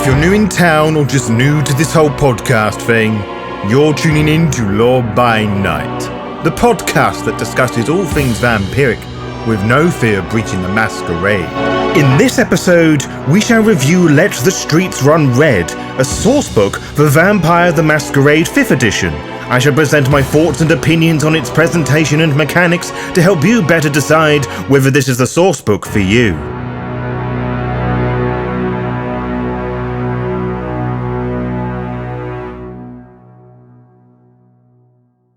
If you're new in town or just new to this whole podcast thing, you're tuning in to Lore by Night, the podcast that discusses all things vampiric with no fear of breaching the masquerade. In this episode, we shall review Let the Streets Run Red, a sourcebook for Vampire the Masquerade 5th Edition. I shall present my thoughts and opinions on its presentation and mechanics to help you better decide whether this is the sourcebook for you.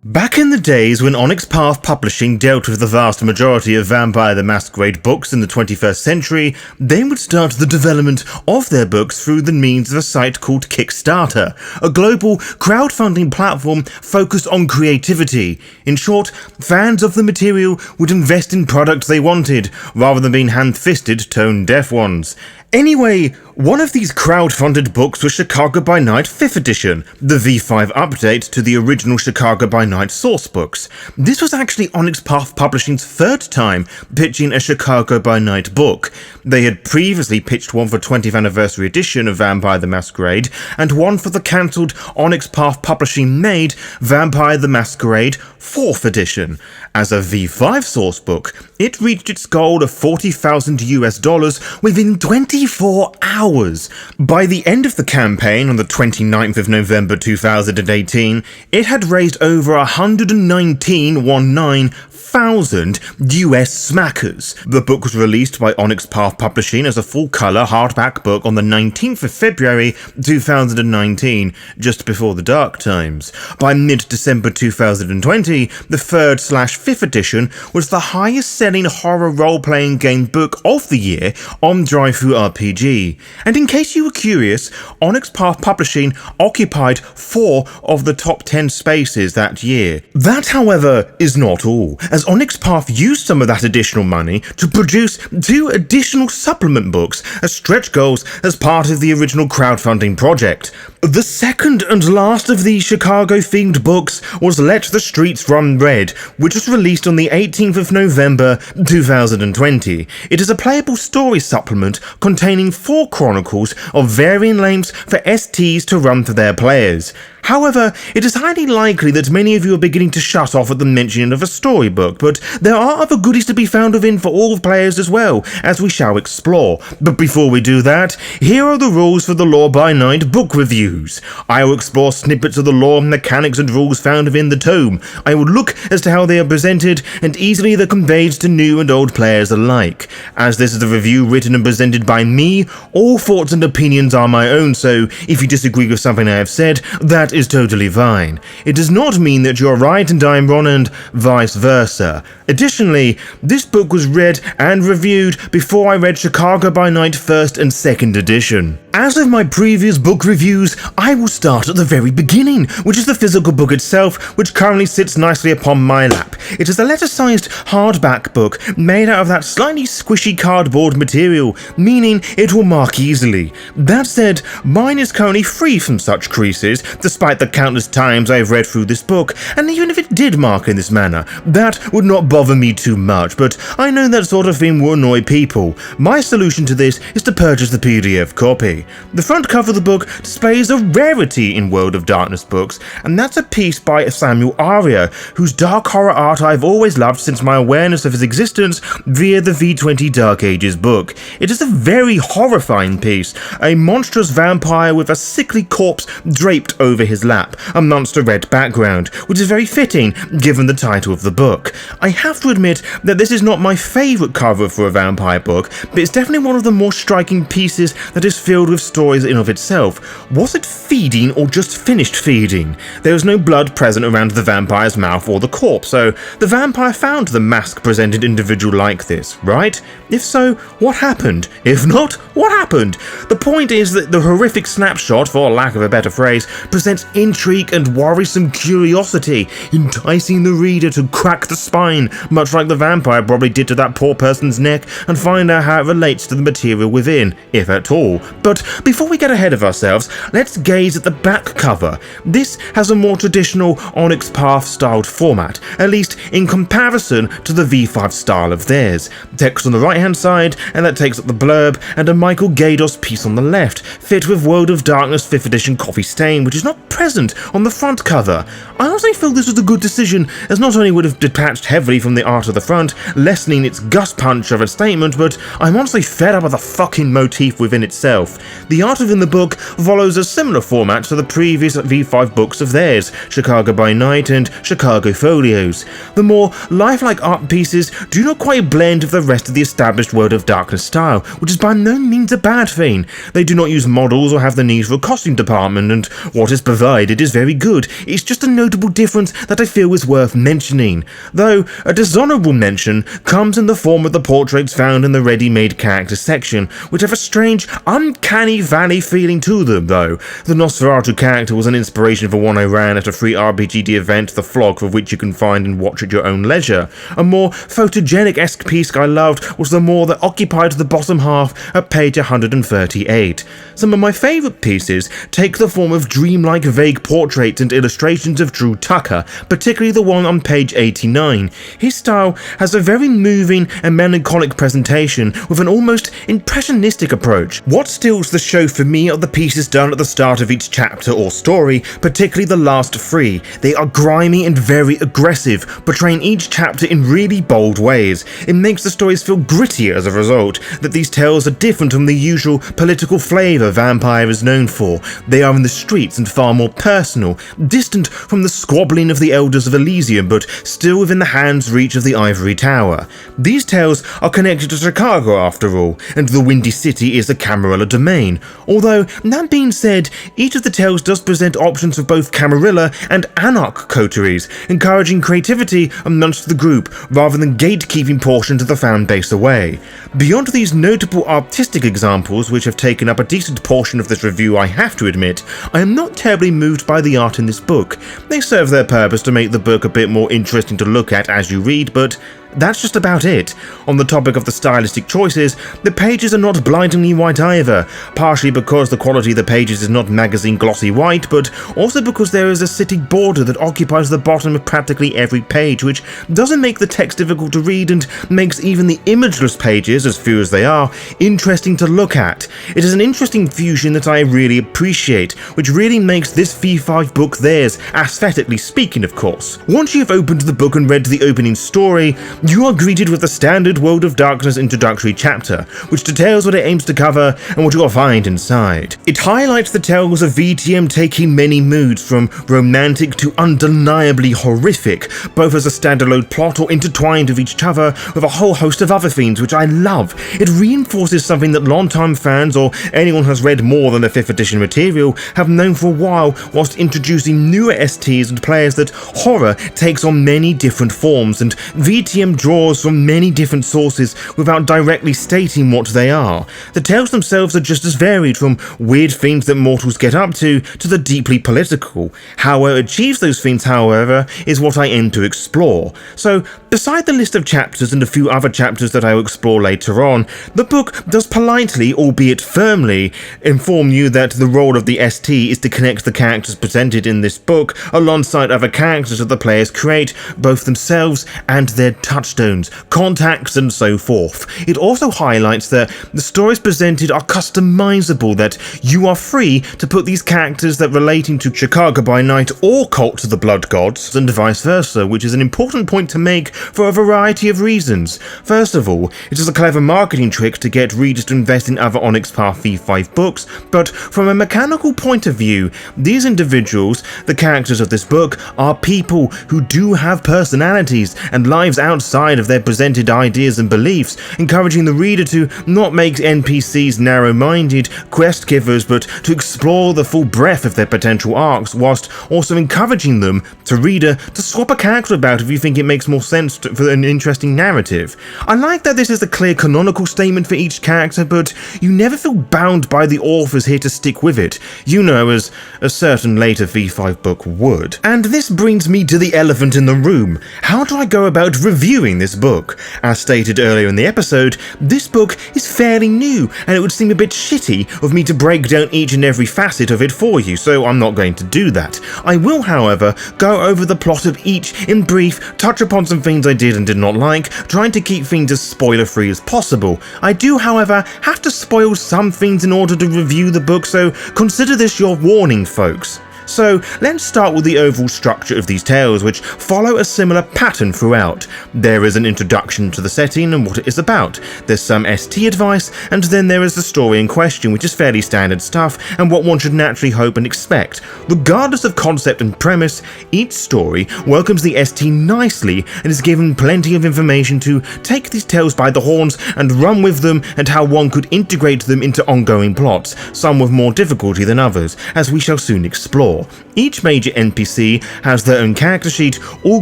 Back in the days when Onyx Path Publishing dealt with the vast majority of Vampire the Masquerade books in the 21st century, they would start the development of their books through the means of a site called Kickstarter, a global crowdfunding platform focused on creativity. In short, fans of the material would invest in products they wanted, rather than being hand-fisted, tone-deaf ones. Anyway, one of these crowd-funded books was Chicago by Night 5th Edition, the V5 update to the original Chicago by Night source books. This was actually Onyx Path Publishing's third time pitching a Chicago by Night book. They had previously pitched one for 20th anniversary edition of Vampire the Masquerade, and one for the cancelled Onyx Path Publishing made Vampire the Masquerade 4th Edition. As a V5 source book, it reached its goal of $40,000 within 24 hours. By the end of the campaign on the 29th of November 2018, it had raised over 119,000 US smackers. The book was released by Onyx Path Publishing as a full-colour hardback book on the 19th of February 2019, just before the dark times. By mid-December 2020, the 3rd/5th edition was the highest-selling horror role-playing game book of the year on DriveThruRPG. And in case you were curious, Onyx Path Publishing occupied 4 of the top 10 spaces that year. That, however, is not all, as Onyx Path used some of that additional money to produce 2 additional supplement books as stretch goals as part of the original crowdfunding project. The second and last of these Chicago-themed books was Let the Streets Run Red, which was released on the 18th of November 2020. It is a playable story supplement containing 4 chronicles of varying lengths for STs to run for their players. However, it is highly likely that many of you are beginning to shut off at the mention of a storybook, but there are other goodies to be found within for all players as well, as we shall explore. But before we do that, here are the rules for the Lore by Night book reviews. I will explore snippets of the lore, mechanics and rules found within the tome. I will look as to how they are presented, and easily they're conveyed to new and old players alike. As this is a review written and presented by me, all thoughts and opinions are my own, so if you disagree with something I have said, that is totally fine. It does not mean that you're right and I'm wrong and vice versa. Additionally, this book was read and reviewed before I read Chicago by Night 1st and 2nd edition. As with my previous book reviews, I will start at the very beginning, which is the physical book itself, which currently sits nicely upon my lap. It is a letter-sized hardback book made out of that slightly squishy cardboard material, meaning it will mark easily. That said, mine is currently free from such creases, despite the countless times I have read through this book, and even if it did mark in this manner, that would not bother me too much, but I know that sort of thing will annoy people. My solution to this is to purchase the PDF copy. The front cover of the book displays a rarity in World of Darkness books, and that's a piece by Samuel Aria, whose dark horror art I've always loved since my awareness of his existence via the V20 Dark Ages book. It is a very horrifying piece, a monstrous vampire with a sickly corpse draped over his lap, amongst a red background, which is very fitting given the title of the book. I have to admit that this is not my favourite cover for a vampire book, but it's definitely one of the more striking pieces that is filled with stories in of itself. Was it feeding or just finished feeding? There was no blood present around the vampire's mouth or the corpse, so the vampire found the mask-presented individual like this, right? If so, what happened? If not, what happened? The point is that the horrific snapshot, for lack of a better phrase, presents intrigue and worrisome curiosity, enticing the reader to crack the spine, much like the vampire probably did to that poor person's neck, and find out how it relates to the material within, if at all. But before we get ahead of ourselves, let's gaze at the back cover. This has a more traditional Onyx Path styled format, at least in comparison to the V5 style of theirs. Text on the right hand side, and that takes up the blurb, and a Michael Gaydos piece on the left, fit with World of Darkness 5th edition coffee stain, which is not present on the front cover. I honestly feel this was a good decision, as not only would have detached heavily from the art of the front, lessening its gust punch of a statement, but I'm honestly fed up with the fucking motif within itself. The art within the book follows a similar format to the previous V5 books of theirs, Chicago by Night and Chicago Folios. The more lifelike art pieces do not quite blend with the rest of the established World of Darkness style, which is by no means a bad thing. They do not use models or have the need for a costume department, and what is provided is very good. It's just a notable difference that I feel is worth mentioning. Though, a dishonourable mention comes in the form of the portraits found in the ready-made characters section, which have a strange, uncanny valley feeling to them, though. The Nosferatu character was an inspiration for one I ran at a free RPGD event, The Flock, of which you can find and watch at your own leisure. A more photogenic-esque piece I loved was the more that occupied the bottom half at page 138. Some of my favourite pieces take the form of dreamlike vague portraits and illustrations of Drew Tucker, particularly the one on page 89. His style has a very moving and melancholic presentation with an almost impressionistic approach. What steals the show for me are the pieces done at the start of each chapter or story, particularly the last three. They are grimy and very aggressive, portraying each chapter in really bold ways. It makes the stories feel grittier as a result, that these tales are different from the usual political flavour Vampire is known for. They are in the streets and far more personal, distant from the squabbling of the Elders of Elysium, but still within the hand's reach of the Ivory Tower. These tales are connected to Chicago after all, and the Windy City is a Camarilla domain. Although, that being said, each of the tales does present options for both Camarilla and Anarch coteries, encouraging creativity amongst the group rather than gatekeeping portions of the fan base away. Beyond these notable artistic examples, which have taken up a decent portion of this review, I have to admit, I am not terribly moved by the art in this book. They serve their purpose to make the book a bit more interesting to look at as you read, but that's just about it. On the topic of the stylistic choices, the pages are not blindingly white either, partially because the quality of the pages is not magazine glossy white, but also because there is a city border that occupies the bottom of practically every page, which doesn't make the text difficult to read and makes even the imageless pages, as few as they are, interesting to look at. It is an interesting fusion that I really appreciate, which really makes this V5 book theirs, aesthetically speaking of course. Once you have opened the book and read the opening story, you are greeted with the standard World of Darkness introductory chapter, which details what it aims to cover and what you will find inside. It highlights the tales of VTM taking many moods, from romantic to undeniably horrific, both as a standalone plot or intertwined with each other with a whole host of other themes, which I love. It reinforces something that long-time fans or anyone who has read more than the 5th edition material have known for a while, whilst introducing newer STs and players that horror takes on many different forms, and VTM draws from many different sources without directly stating what they are. The tales themselves are just as varied, from weird themes that mortals get up to the deeply political. How it achieves those themes, however, is what I aim to explore. So, beside the list of chapters and a few other chapters that I will explore later on, the book does politely, albeit firmly, inform you that the role of the ST is to connect the characters presented in this book alongside other characters that the players create, both themselves and their touchstones, contacts, and so forth. It also highlights that the stories presented are customizable, that you are free to put these characters that relating to Chicago by Night or Cult of the Blood Gods, and vice versa, which is an important point to make for a variety of reasons. First of all, it is a clever marketing trick to get readers to invest in other Onyx Path V5 books, but from a mechanical point of view, these individuals, the characters of this book, are people who do have personalities and lives outside of their presented ideas and beliefs, encouraging the reader to not make NPCs narrow-minded quest givers, but to explore the full breadth of their potential arcs, whilst also encouraging them, to reader, to swap a character about if you think it makes more sense for an interesting narrative. I like that this is a clear canonical statement for each character, but you never feel bound by the authors here to stick with it, you know, as a certain later V5 book would. And this brings me to the elephant in the room. How do I go about reviewing reviewing this book. As stated earlier in the episode, this book is fairly new, and it would seem a bit shitty of me to break down each and every facet of it for you, so I'm not going to do that. I will, however, go over the plot of each in brief, touch upon some things I did and did not like, trying to keep things as spoiler-free as possible. I do, however, have to spoil some things in order to review the book, so consider this your warning, folks. So let's start with the overall structure of these tales, which follow a similar pattern throughout. There is an introduction to the setting and what it is about, there's some ST advice, and then there is the story in question, which is fairly standard stuff and what one should naturally hope and expect. Regardless of concept and premise, each story welcomes the ST nicely and is given plenty of information to take these tales by the horns and run with them, and how one could integrate them into ongoing plots, some with more difficulty than others, as we shall soon explore. Each major NPC has their own character sheet, all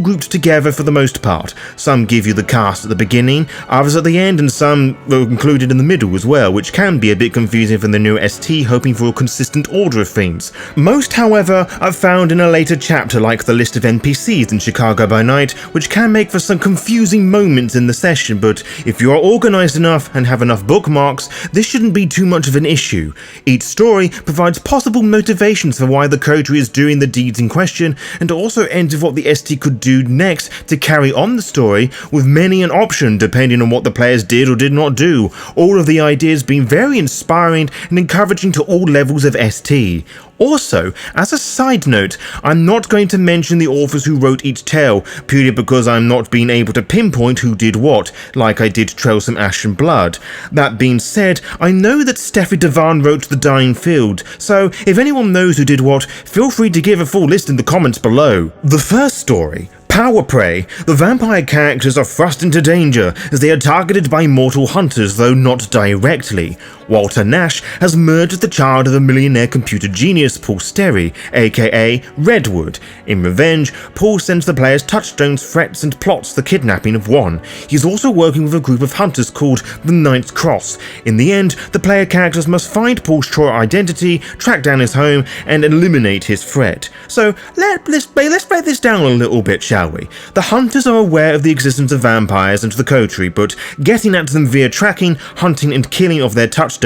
grouped together for the most part. Some give you the cast at the beginning, others at the end, and some are included in the middle as well, which can be a bit confusing for the new ST hoping for a consistent order of things. Most, however, are found in a later chapter, like the list of NPCs in Chicago by Night, which can make for some confusing moments in the session, but if you are organised enough and have enough bookmarks, this shouldn't be too much of an issue. Each story provides possible motivations for why the coterie is doing the deeds in question, and also ends with what the ST could do next to carry on the story, with many an option depending on what the players did or did not do, all of the ideas being very inspiring and encouraging to all levels of ST. Also, as a side note, I'm not going to mention the authors who wrote each tale, purely because I'm not being able to pinpoint who did what, like I did Trailsome Ash and Blood. That being said, I know that Steffi Devan wrote The Dying Field, so if anyone knows who did what, feel free to give a full list in the comments below. The first story, Power Prey. The vampire characters are thrust into danger as they are targeted by mortal hunters, though not directly. Walter Nash has murdered the child of a millionaire computer genius, Paul Sterry, aka Redwood. In revenge, Paul sends the players touchstones, threats, and plots the kidnapping of one. He's also working with a group of hunters called the Ninth Cross. In the end, the player characters must find Paul's true identity, track down his home, and eliminate his threat. So let's break this down a little bit, shall we? The hunters are aware of the existence of vampires and the coterie, but getting at them via tracking, hunting, and killing of their touchstones.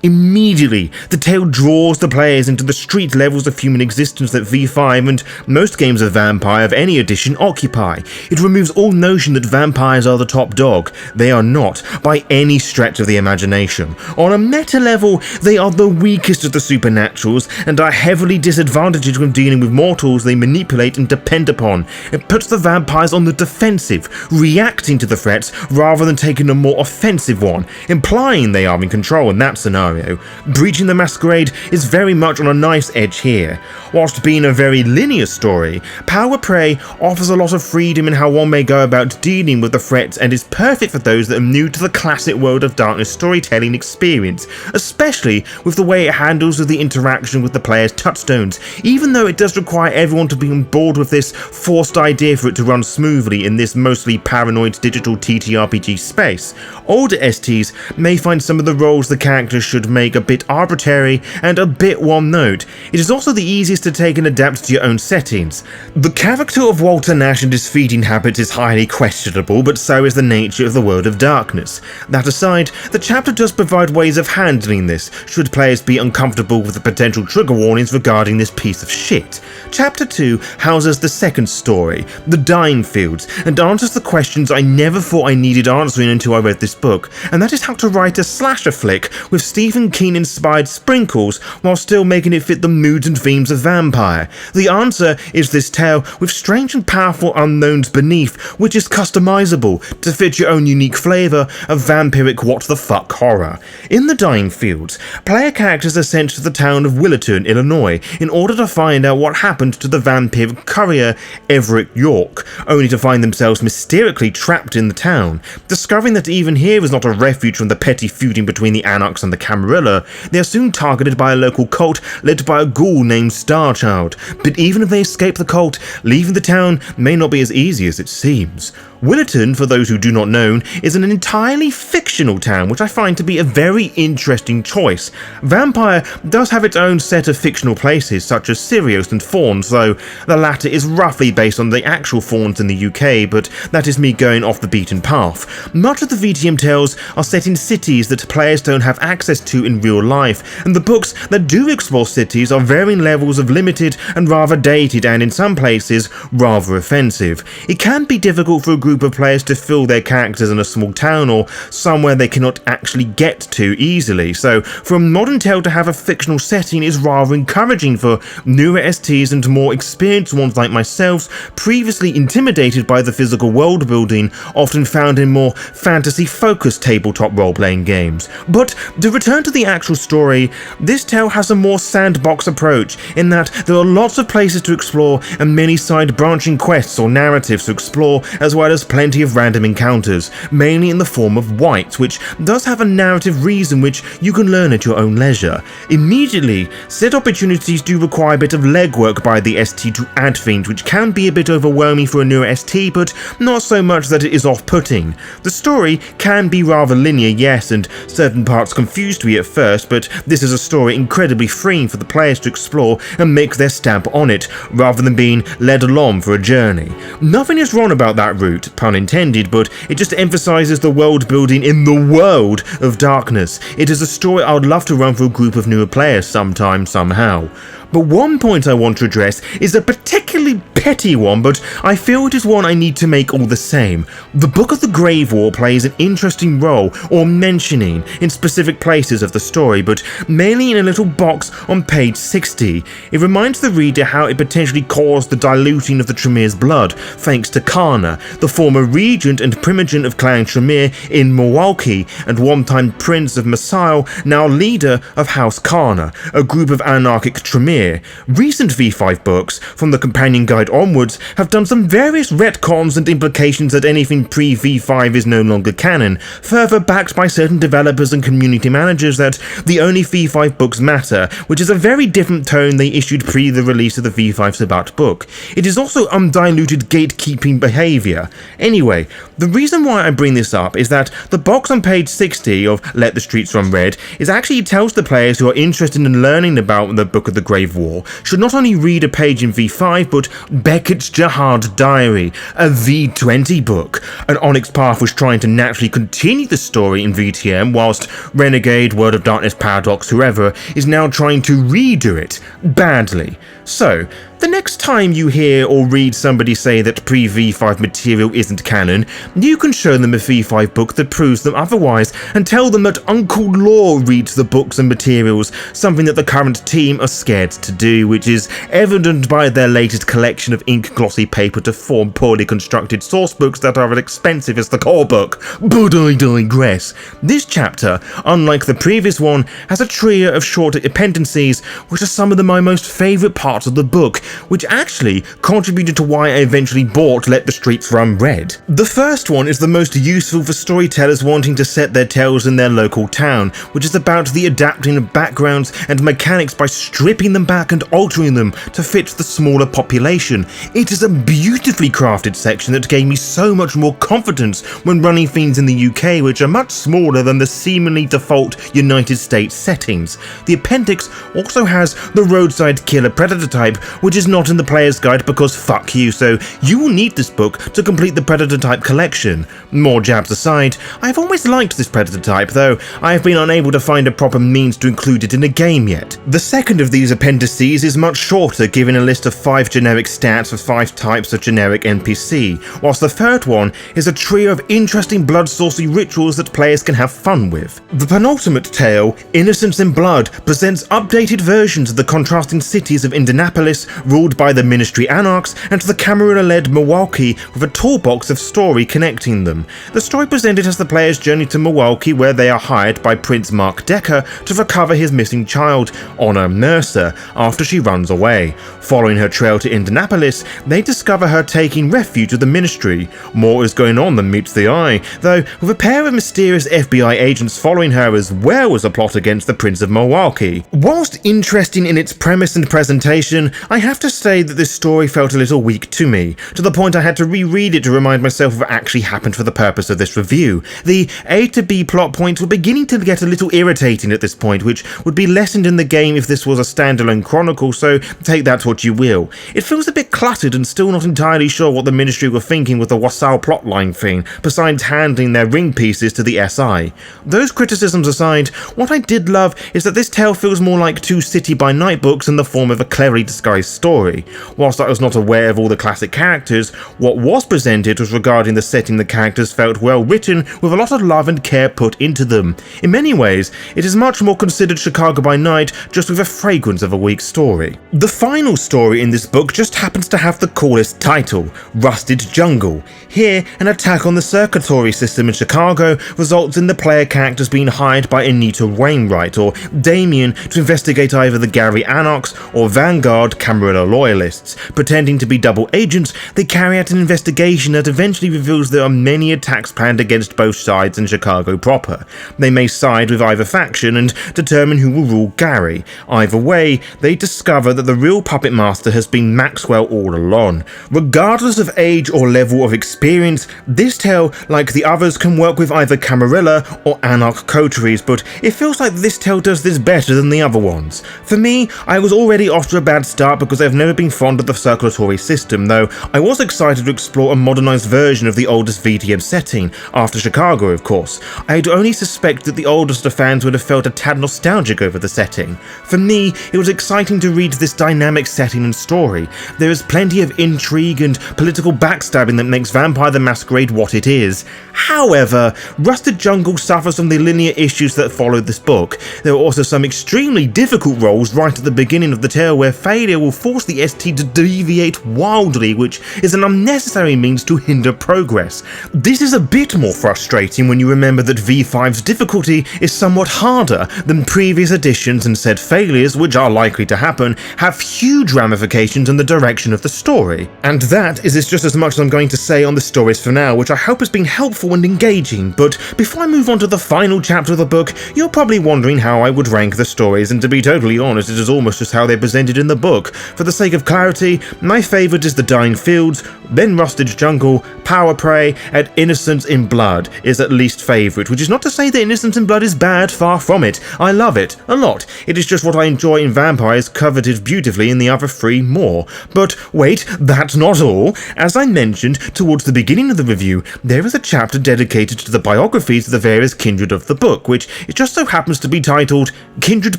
Immediately, the tale draws the players into the street levels of human existence that V5 and most games of vampire of any edition occupy. It removes all notion that vampires are the top dog. They are not, by any stretch of the imagination. On a meta level, they are the weakest of the supernaturals and are heavily disadvantaged when dealing with mortals they manipulate and depend upon. It puts the vampires on the defensive, reacting to the threats rather than taking a more offensive one, implying they are in control in that scenario. Breaching the Masquerade is very much on a nice edge here. Whilst being a very linear story, Power Prey offers a lot of freedom in how one may go about dealing with the threats and is perfect for those that are new to the classic World of Darkness storytelling experience, especially with the way it handles the interaction with the player's touchstones, even though it does require everyone to be on board with this forced idea for it to run smoothly in this mostly paranoid digital TTRPG space. Older STs may find some of the roles the characters should make a bit arbitrary and a bit one-note. It is also the easiest to take and adapt to your own settings. The character of Walter Nash and his feeding habits is highly questionable, but so is the nature of the World of Darkness. That aside, the chapter does provide ways of handling this, should players be uncomfortable with the potential trigger warnings regarding this piece of shit. Chapter 2 houses the second story, The Dying Fields, and answers the questions I never thought I needed answering until I read this book, and that is how to write a slasher flick with Stephen King-inspired sprinkles while still making it fit the moods and themes of vampire. The answer is this tale with strange and powerful unknowns beneath, which is customizable to fit your own unique flavour of vampiric what-the-fuck horror. In The Dying Fields, player characters are sent to the town of Willerton, Illinois, in order to find out what happened to the vampiric courier Everett York, only to find themselves mysteriously trapped in the town. Discovering that even here is not a refuge from the petty feuding between the Anarchs and the Camarilla, they are soon targeted by a local cult led by a ghoul named Starchild. But even if they escape the cult, leaving the town may not be as easy as it seems. Willerton, for those who do not know, is an entirely fictional town, which I find to be a very interesting choice. Vampire does have its own set of fictional places, such as Sirius and Fawns, though the latter is roughly based on the actual fauns in the UK, but that is me going off the beaten path. Much of the VTM tales are set in cities that players don't have access to in real life, and the books that do explore cities are varying levels of limited and rather dated, and in some places rather offensive. It can be difficult for a group of players to fill their characters in a small town or somewhere they cannot actually get to easily, so for a modern tale to have a fictional setting is rather encouraging for newer STs and more experienced ones like myself, previously intimidated by the physical world building often found in more fantasy-focused tabletop role-playing games. But to return to the actual story, this tale has a more sandbox approach in that there are lots of places to explore and many side branching quests or narratives to explore, as well as plenty of random encounters, mainly in the form of wights, which does have a narrative reason which you can learn at your own leisure. Immediately, said opportunities do require a bit of legwork by the ST to add things, which can be a bit overwhelming for a newer ST, but not so much that it is off-putting. The story can be rather linear, yes, and certain parts confused me at first, but this is a story incredibly freeing for the players to explore and make their stamp on it, rather than being led along for a journey. Nothing is wrong about that route, pun intended, but it just emphasizes the world building in the world of darkness. It is a story I would love to run for a group of newer players sometime, somehow. But one point I want to address is a particularly petty one, but I feel it is one I need to make all the same. The Book of the Grave War plays an interesting role, or mentioning, in specific places of the story, but mainly in a little box on page 60. It reminds the reader how it potentially caused the diluting of the Tremere's blood, thanks to Karna, the former regent and primogenitor of Clan Tremere in Milwaukee, and one-time Prince of Masile, now leader of House Karna, a group of anarchic Tremere. Recent V5 books, from the companion guide onwards, have done some various retcons and implications that anything pre-V5 is no longer canon, further backed by certain developers and community managers that the only V5 books matter, which is a very different tone they issued pre the release of the V5 Sabat book. It is also undiluted gatekeeping behaviour. Anyway, the reason why I bring this up is that the box on page 60 of Let the Streets Run Red is actually tells the players who are interested in learning about the Book of the Grave War should not only read a page in V5 but Beckett's Jihad Diary, a V20 book. An Onyx Path was trying to naturally continue the story in VTM, whilst Renegade, World of Darkness, Paradox, whoever, is now trying to redo it, badly. So, the next time you hear or read somebody say that pre-V5 material isn't canon, you can show them a V5 book that proves them otherwise, and tell them that Uncle Law reads the books and materials, something that the current team are scared to do, which is evident by their latest collection of ink glossy paper to form poorly constructed source books that are as expensive as the core book. But I digress. This chapter, unlike the previous one, has a trio of short appendices, which are some of my most favourite parts of the book, which actually contributed to why I eventually bought Let the Streets Run Red. The first one is the most useful for storytellers wanting to set their tales in their local town, which is about the adapting of backgrounds and mechanics by stripping them back and altering them to fit the smaller population. It is a beautifully crafted section that gave me so much more confidence when running things in the UK, which are much smaller than the seemingly default United States settings. The appendix also has the roadside killer predator type, which is not in the player's guide because fuck you, so you will need this book to complete the predator type collection. More jabs aside, I have always liked this predator type, though I have been unable to find a proper means to include it in a game yet. The second of these appendices is much shorter, giving a list of 5 generic stats for 5 types of generic NPC, whilst the third one is a trio of interesting blood sorcery rituals that players can have fun with. The penultimate tale, Innocence in Blood, presents updated versions of the contrasting cities of Indianapolis, ruled by the Ministry Anarchs, and the Camarilla-led Milwaukee, with a toolbox of story connecting them. The story presented as the player's journey to Milwaukee, where they are hired by Prince Mark Decker to recover his missing child, Honor Mercer, after she runs away. Following her trail to Indianapolis, they discover her taking refuge with the Ministry. More is going on than meets the eye, though, with a pair of mysterious FBI agents following her, as well as a plot against the Prince of Milwaukee. Whilst interesting in its premise and presentation, I have have to say that this story felt a little weak to me, to the point I had to reread it to remind myself of what actually happened for the purpose of this review. The A to B plot points were beginning to get a little irritating at this point, which would be lessened in the game if this was a standalone chronicle, so take that what you will. It feels a bit cluttered and still not entirely sure what the Ministry were thinking with the Wassail plotline thing, besides handing their ring pieces to the SI. Those criticisms aside, what I did love is that this tale feels more like two City by Night books in the form of a cleverly disguised story. Whilst I was not aware of all the classic characters, what was presented was regarding the setting the characters felt well written with a lot of love and care put into them. In many ways, it is much more considered Chicago by Night, just with a fragrance of a weak story. The final story in this book just happens to have the coolest title, Rusted Jungle. Here, an attack on the circulatory system in Chicago results in the player characters being hired by Anita Wainwright or Damien to investigate either the Gary Anarchs or Vanguard Camarilla loyalists. Pretending to be double agents, they carry out an investigation that eventually reveals there are many attacks planned against both sides in Chicago proper. They may side with either faction and determine who will rule Gary. Either way, they discover that the real puppet master has been Maxwell all along. Regardless of age or level of experience, this tale, like the others, can work with either Camarilla or Anarch coteries, but it feels like this tale does this better than the other ones. For me, I was already off to a bad start because I've never been fond of the circulatory system, though I was excited to explore a modernised version of the oldest VTM setting, after Chicago of course. I'd only suspect that the oldest of fans would have felt a tad nostalgic over the setting. For me, it was exciting to read this dynamic setting and story. There is plenty of intrigue and political backstabbing that makes Vampire the Masquerade what it is. However, Rusted Jungle suffers from the linear issues that follow this book. There are also some extremely difficult roles right at the beginning of the tale where failure will force the ST to deviate wildly, which is an unnecessary means to hinder progress. This is a bit more frustrating when you remember that V5's difficulty is somewhat harder than previous editions, and said failures, which are likely to happen, have huge ramifications in the direction of the story. And that is just as much as I'm going to say on the stories for now, which I hope has been helpful and engaging. But before I move on to the final chapter of the book, you're probably wondering how I would rank the stories, and to be totally honest, it is almost just how they're presented in the book. For the sake of clarity, my favourite is The Dying Fields, then Rusted Jungle, Power Prey, and Innocence in Blood is at least favourite, which is not to say that Innocence in Blood is bad, far from it. I love it a lot. It is just what I enjoy in Vampires, coveted beautifully in the other three more. But wait, that's not all. As I mentioned towards the beginning of the review, there is a chapter dedicated to the biographies of the various kindred of the book, which it just so happens to be titled Kindred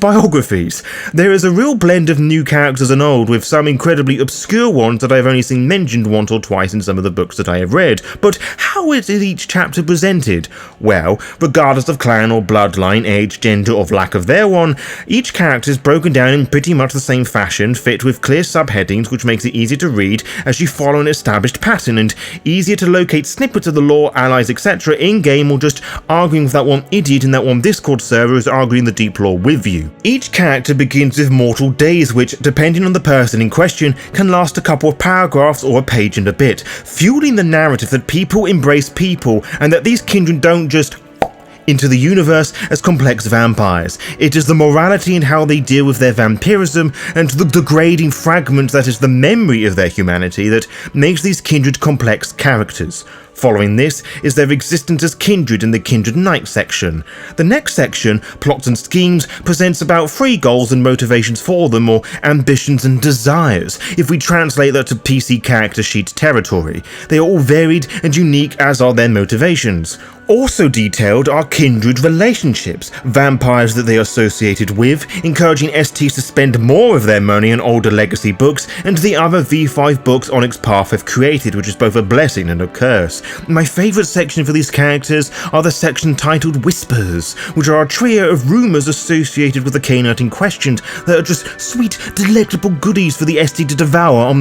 Biographies. There is a real blend of new characters and old, with some incredibly obscure ones that I've only seen mentioned once or twice in some of the books that I have read. But how is each chapter presented? Well, regardless of clan or bloodline, age, gender, or lack of their one, each character is broken down in pretty much the same fashion, fit with clear subheadings, which makes it easier to read as you follow an established pattern, and easier to locate snippets of the lore, allies, etc. in-game, or just arguing with that one idiot in that one Discord server who's arguing the deep lore with you. Each character begins with mortal days, which, depending on the person in question, can last a couple of paragraphs or a page and a bit, fueling the narrative that people embrace people, and that these kindred don't just into the universe as complex vampires. It is the morality and how they deal with their vampirism and the degrading fragment that is the memory of their humanity that makes these kindred complex characters. Following this is their existence as kindred in the Kindred Night section. The next section, Plots and Schemes, presents about 3 goals and motivations for them, or ambitions and desires, if we translate that to PC character sheet territory. They are all varied and unique, as are their motivations. Also detailed are kindred relationships, vampires that they are associated with, encouraging STs to spend more of their money on older legacy books, and the other V5 books Onyx Path have created, which is both a blessing and a curse. My favourite section for these characters are the section titled Whispers, which are a trio of rumours associated with the Canite in question that are just sweet, delectable goodies for the ST to devour.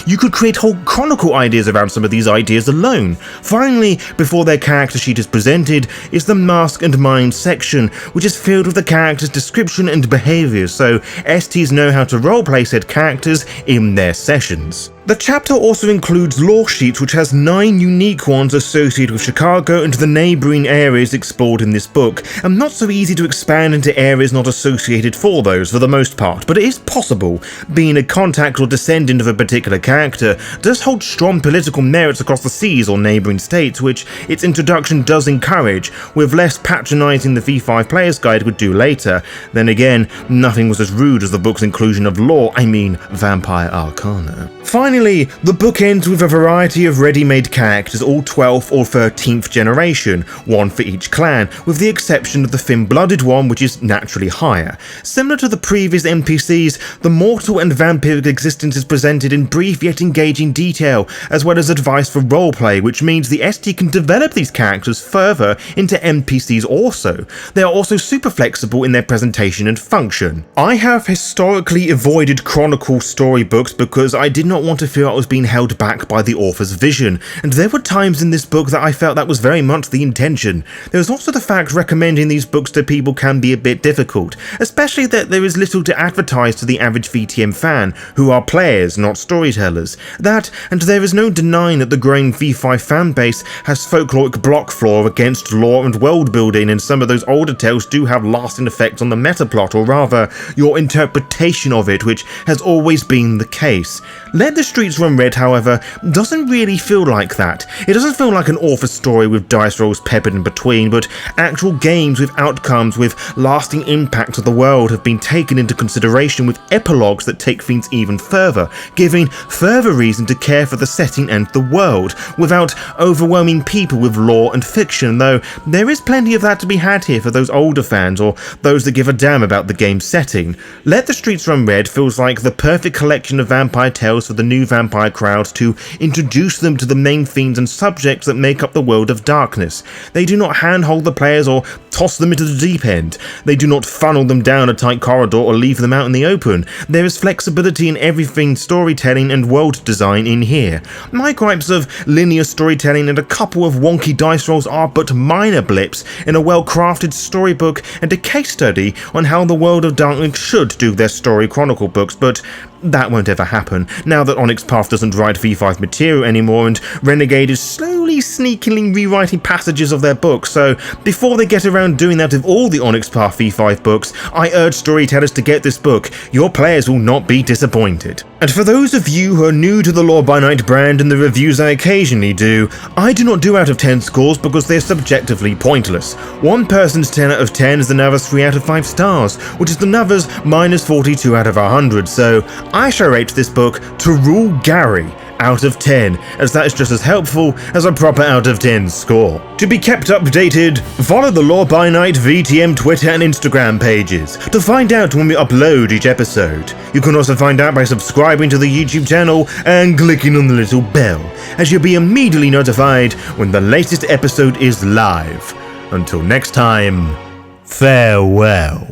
You could create whole chronicle ideas around some of these ideas alone. Finally, before their character sheet is presented, is the Mask and Mind section, which is filled with the character's description and behaviours, so STs know how to roleplay said characters in their sessions. The chapter also includes lore sheets which has 9 unique ones associated with Chicago and the neighbouring areas explored in this book, and not so easy to expand into areas not associated for those for the most part, but it is possible. Being a contact or descendant of a particular character does hold strong political merits across the seas or neighbouring states, which its introduction does encourage, with less patronising the V5 Player's Guide would do later. Then again, nothing was as rude as the book's inclusion of lore, I mean vampire arcana. Finally, the book ends with a variety of ready-made characters, all 12th or 13th generation, one for each clan, with the exception of the thin-blooded one, which is naturally higher. Similar to the previous NPCs, the mortal and vampiric existence is presented in brief yet engaging detail, as well as advice for roleplay, which means the ST can develop these characters further into NPCs also. They are also super flexible in their presentation and function. I have historically avoided Chronicle storybooks because I did not want to feel I was being held back by the author's vision, and there were times in this book that I felt that was very much the intention. There is also the fact recommending these books to people can be a bit difficult, especially that there is little to advertise to the average VTM fan, who are players, not storytellers. That, and there is no denying that the growing V5 fanbase has folkloric block floor against lore and world building, and some of those older tales do have lasting effects on the meta plot, or rather, your interpretation of it, which has always been the case. Let the Streets Run Red, however, doesn't really feel like that. It doesn't feel like an author story with dice rolls peppered in between, but actual games with outcomes with lasting impact of the world have been taken into consideration, with epilogues that take things even further, giving further reason to care for the setting and the world, without overwhelming people with lore and fiction, though there is plenty of that to be had here for those older fans or those that give a damn about the game's setting. Let the Streets Run Red feels like the perfect collection of vampire tales for the new vampire crowd to introduce them to the main themes and subjects that make up the world of darkness. They do not handhold the players or toss them into the deep end. They do not funnel them down a tight corridor or leave them out in the open. There is flexibility in everything storytelling and world design in here. My gripes of linear storytelling and a couple of wonky dice rolls are but minor blips in a well-crafted storybook and a case study on how the world of darkness should do their story chronicle books, but that won't ever happen, now that Onyx Path doesn't write V5 material anymore and Renegade is slowly sneakily rewriting passages of their books, so before they get around doing that with all the Onyx Path V5 books, I urge storytellers to get this book. Your players will not be disappointed. And for those of you who are new to the Lore by Night brand and the reviews I occasionally do, I do not do out of 10 scores because they're subjectively pointless. One person's 10 out of 10 is another's 3 out of 5 stars, which is another's minus 42 out of 100, so I shall rate this book to Rule Gary out of 10, as that is just as helpful as a proper out of 10 score. To be kept updated, follow the Lore by Night VTM Twitter and Instagram pages to find out when we upload each episode. You can also find out by subscribing to the YouTube channel and clicking on the little bell, as you'll be immediately notified when the latest episode is live. Until next time, farewell.